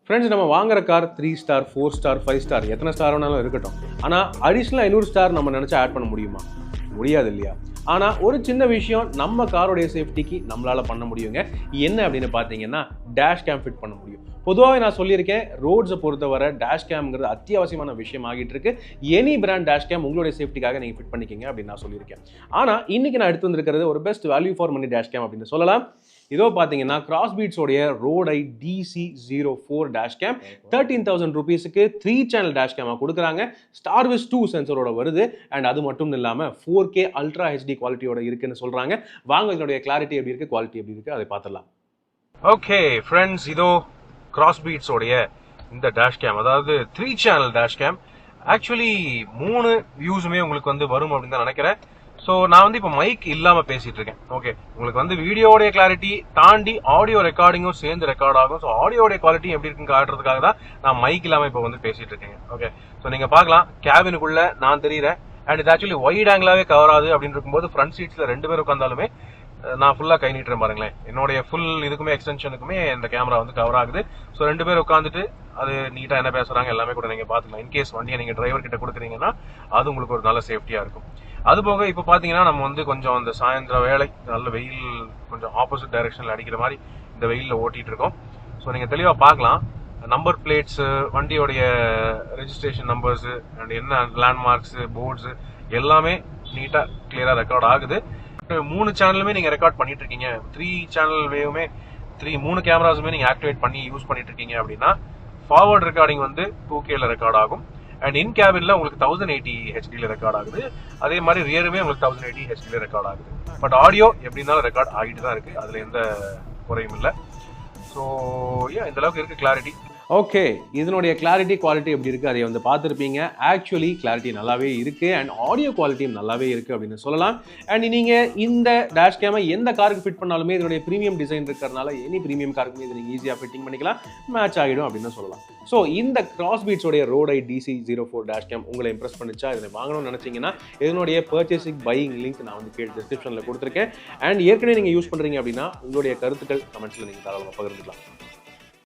Friends, நம்ம வாங்குற car 3 star 4 star 5 star எத்தனை ஸ்டார் வேணாலும் இருக்கட்டும். ஆனால் அடிஷ்னலாக 500 ஸ்டார் நம்ம நினச்சா ஆட் பண்ண முடியுமா? முடியாது இல்லையா? ஆனால் ஒரு சின்ன விஷயம் நம்ம காரோடைய சேஃப்டிக்கு நம்மளால் பண்ண முடியுங்க. என்ன அப்படின்னு பார்த்தீங்கன்னா, டேஷ் கேம் ஃபிட் பண்ண முடியும். பொதுவாகவே நான் சொல்லியிருக்கேன், ரோட்ஸை பொறுத்தவரை டேஷ் கேம்ங்கிறது அத்தியாவசியமான விஷயம் ஆகிட்டு இருக்கு. எனி பிராண்ட் டேஷ் கேம் உங்களுடைய சேஃப்டிக்காக நீங்கள் ஃபிட் பண்ணிக்கிங்க அப்படின்னு நான் சொல்லியிருக்கேன். ஆனால் இன்னைக்கு நான் எடுத்து வந்திருக்கிறது ஒரு best value for money dash cam அப்படின்னு சொல்லலாம். இதோ பார்த்தீங்கன்னா கிராஸ்பீட்ஸோடைய ரோடை DC04 டேஷ் கேம் 13,000 rupeesக்கு 3 சேனல் டேஷ் கேமாக கொடுக்குறாங்க. ஸ்டார்விஸ் 2 சென்சரோட வருது. அண்ட் அது மட்டும் இல்லாமல் 4K அல்ட்ரா HD குவாலிட்டியோட இருக்குன்னு சொல்கிறாங்க. வாங்க இதனுடைய கிளாரிட்டி எப்படி இருக்குது, குவாலிட்டி எப்படி இருக்குது அதை பார்த்துடலாம். ஓகே ஃப்ரெண்ட்ஸ், இதோ கிராஸ்பீட்ஸோடைய இந்த டேஷ் கேம், அதாவது 3 சேனல் டேஷ் கேம். ஆக்சுவலி 3 வியூஸுமே உங்களுக்கு வந்து வரும் அப்படின்னு தான் நினைக்கிறேன். ஸோ நான் வந்து இப்போ மைக் இல்லாமல் பேசிட்டு இருக்கேன். ஓகே, உங்களுக்கு வந்து வீடியோடைய கிளாரிட்டி தாண்டி ஆடியோ ரெக்கார்டிங்கும் சேர்ந்து ரெக்கார்ட் ஆகும். ஸோ ஆடியோடைய குவாலிட்டி எப்படி இருக்குன்னு காட்டுறதுக்காக தான் நான் மைக் இல்லாமல் இப்போ வந்து பேசிட்டு இருக்கேன். ஓகே, ஸோ நீங்கள் பார்க்கலாம் கேபினுக்குள்ள நான் தெரியுறேன். அண்ட் இது ஆக்சுவலி ஒயிட் ஆங்கிளாவே கவர் ஆகுது அப்படின்னு இருக்கும்போது ஃப்ரண்ட் சீட்ஸில் 2 பேர் உட்காந்தாலுமே நான் ஃபுல்லாக கை நீட்டுறேன் பாருங்களேன். என்னுடைய ஃபுல் இதுக்குமே எக்ஸ்டென்ஷனுக்குமே இந்த கேமரா வந்து கவர் ஆகுது. ஸோ 2 பேர் உட்காந்துட்டு அது நீட்டாக என்ன பேசுகிறாங்க எல்லாமே கூட நீங்கள் பார்த்துக்கலாம். இன்கேஸ் வண்டியை நீங்கள் டிரைவர் கிட்ட கொடுக்குறீங்கன்னா அது உங்களுக்கு ஒரு நல்ல சேஃப்டியாக இருக்கும். அது போக இப்போ பார்த்தீங்கன்னா நம்ம வந்து கொஞ்சம் அந்த சாயந்தர வேலை நல்ல வெயில் கொஞ்சம் ஆப்போசிட் டைரக்ஷனில் அடிக்கிற மாதிரி இந்த வெயிலில் ஓட்டிகிட்டு இருக்கோம். ஸோ நீங்கள் தெளிவாக பார்க்கலாம் நம்பர் பிளேட்ஸு, வண்டியோடைய ரெஜிஸ்ட்ரேஷன் நம்பர்ஸு அண்ட் என்ன லேண்ட்மார்க்ஸு, போர்ட்ஸு எல்லாமே நீட்டாக கிளியராக ரெக்கார்ட் ஆகுது. 3 சேனலுமே நீங்கள் ரெக்கார்ட் பண்ணிட்டு இருக்கீங்க. 3 சேனல் வேவுமே 3 கேமராஸுமே நீங்கள் ஆக்டிவேட் பண்ணி யூஸ் பண்ணிட்டு இருக்கீங்க அப்படின்னா ஃபார்வர்ட் ரெக்கார்டிங் வந்து 2Kல ரெக்கார்ட் ஆகும். அண்ட் இன் கேபின்ல உங்களுக்கு 1080 HDல ரெக்கார்ட் ஆகுது. அதே மாதிரி ரியருமே உங்களுக்கு 1080 HDல ரெக்கார்ட் ஆகுது. பட் ஆடியோ எப்படி இருந்தாலும் ரெக்கார்ட் ஆகிட்டு தான் இருக்கு, அதுல எந்த குறையும் இல்லை. ஸோ இந்த அளவுக்கு இருக்கு கிளாரிட்டி. ஓகே, இதனுடைய கிளாரிட்டி குவாலிட்டி எப்படி இருக்குது அதை வந்து பார்த்துருப்பீங்க. ஆக்சுவலி கிளாரிட்டி நல்லாவே இருக்குது அண்ட் ஆடியோ குவாலிட்டியும் நல்லாவே இருக்குது அப்படின்னு சொல்லலாம். அண்ட் நீங்கள் இந்த டேஷ் கேமை எந்த காருக்கு ஃபிட் பண்ணாலுமே இதனுடைய ப்ரீமியம் டிசைன் இருக்கிறதுனால எனி ப்ரீமியம் காருக்குமே இதை நீங்கள் ஈஸியாக ஃபிட்டிங் பண்ணிக்கலாம், மேட்ச் ஆகிடும் அப்படின்னு சொல்லலாம். ஸோ இந்த கிராஸ்பீட்ஸோடைய ரோடை DC04 டேஷ் கேம் உங்களை இம்ப்ரெஸ் பண்ணிச்சா, இதை வாங்கணும்னு நினச்சிங்கன்னா இதனுடைய பர்ச்சேசிங் பையிங் லிங்க் நான் வந்து கீழே டிஸ்கிரிப்ஷனில் கொடுத்துருக்கேன். அண்ட் ஏற்கனவே நீங்கள் யூஸ் பண்ணுறீங்க அப்படின்னா உங்களுடைய கருத்துக்கள் கமெண்ட்ஸில் நீங்கள் தாராளமாக பகிர்ந்துக்கலாம்.